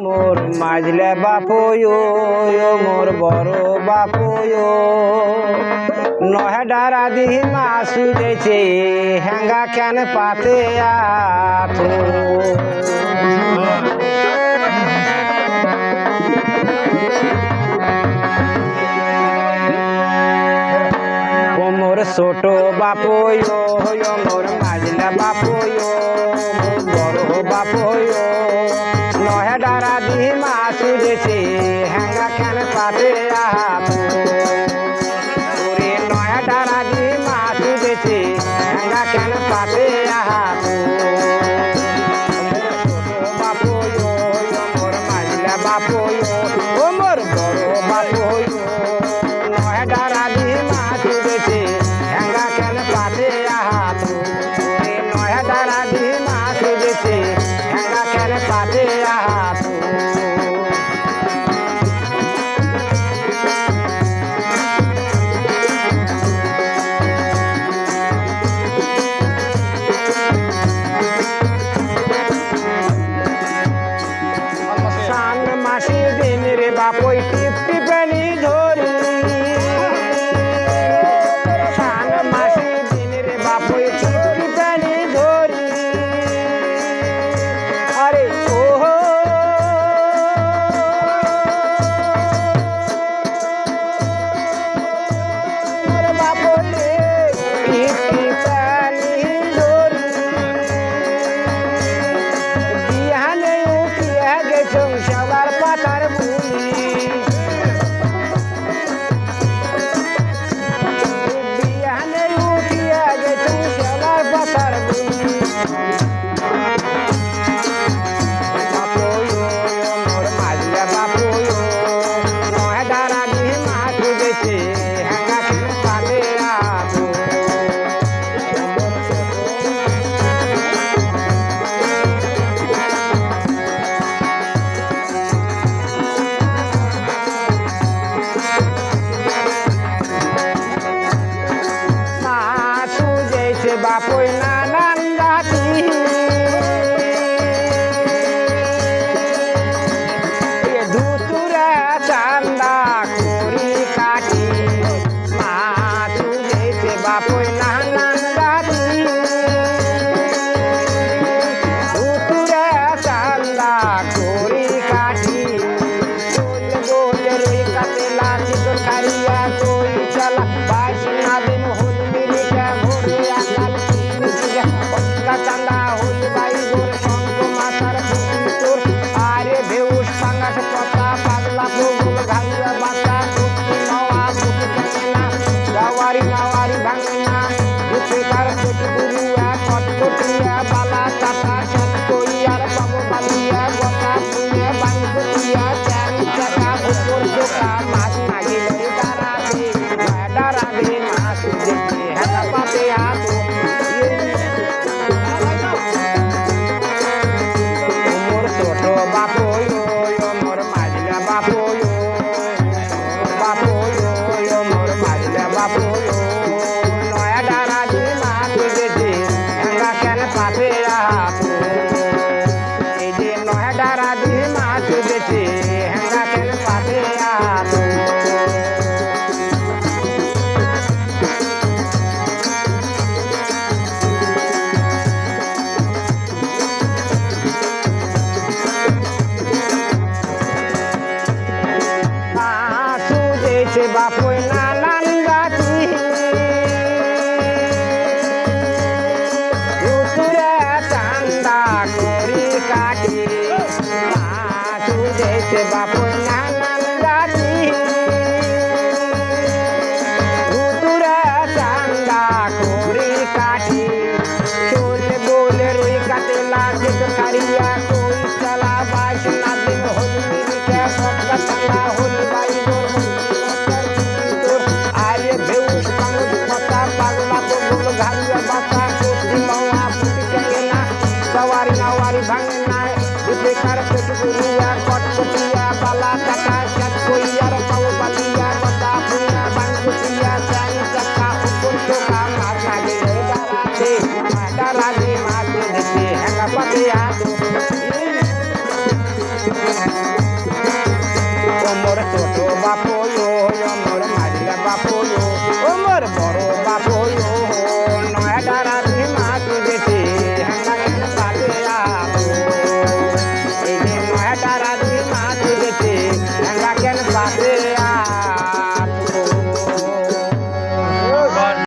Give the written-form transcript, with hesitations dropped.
মোর মাঝলে বাপয়ো মোর বড় বাপয়ো নহে ডারা দিহি মাসু দেছে হেঙ্গা কেন পাতে আথো মোর ছোট বাপয়ো মোর মাঝলে বাপয়ো মোর বড় বাপয়ো নহে ডারা দিহি মাসু দেছে হেঙ্গা কেন পাতে আথো নহে ডারা দিহি মাসু দেছে হেঙ্গা কেন পাতে আথো বাপয়ো মোর মাঝলে বাপয়ো ও মোর বড় বাপয়ো নহে ডারা দিহি মাসু দেছে হেঙ্গা কেন পাতে আথো নহে ডারা দিহি মাসু দেছে হেঙ্গা কেন পাতে আথো বাপই টিপ টিপেনি ধরি সান মাসি দিন রে বাপই টিপ টিপেনি ধরি আরে ওহো আরে বাপই রে টিপ টিপেনি ধরি বিহানে উঠিয়া গেছো সবার পাতার বাপই নানান জাতি ধুতুরা চান্দা করি কাটি মা তুলেছে বাপই নানান জাতি ধুতুরা চান্দা করি কাটি গোল গোল রই কাতে লাঠি তোর কারিয়া কই চালা বাইশ না দিন হল মিলিকা ভোরে চান্দা হল বাই গোল শঙ্খ মাথার তোর আরে ভেউস পাঙ্গাস পাতা পাগলা ফুল ঘাঙ্গা বাতা ফুটি নওয়া ফুটি কানা গাওয়ারি নাওয়ারি ভাঙনা উঠে তার পেট গুরুয়া কটকটিয়া বালা কাটা সাত কইয়ার বাবু বালিয়া গটা ফুলে বানি কটিয়া চান চাকা উপর জোকা মাছ নাগি লই ডারা দে মাছ দেখে হেতা পাতে হাতো বাপয়ো মোর মাঝলে বাপয়ো বাপয়ো মোর মাঝলে বাপয়ো নয়া ডারা দিহি মাছ দেছে হেঙ্গা কেন পাতে আথো এই যে নয়া ডারা দিহি মাছ দেছে হেঙ্গা কেন পাতে আথো বাপই নানান জাতি ধুতুরা চান্দা করি কাটি মাছু দেছে বাপই নানান জাতি ধুতুরা চান্দা করি কাটি চল বলে রই কাতে লাগে তো কারিয়া কই চালা বাইশ না দিন হল মিলিকা সবকা চান্দা হল বাই ভাঙনা উঠে তার পেট গুরুয়া কটকটিয়া বালা কাটা রে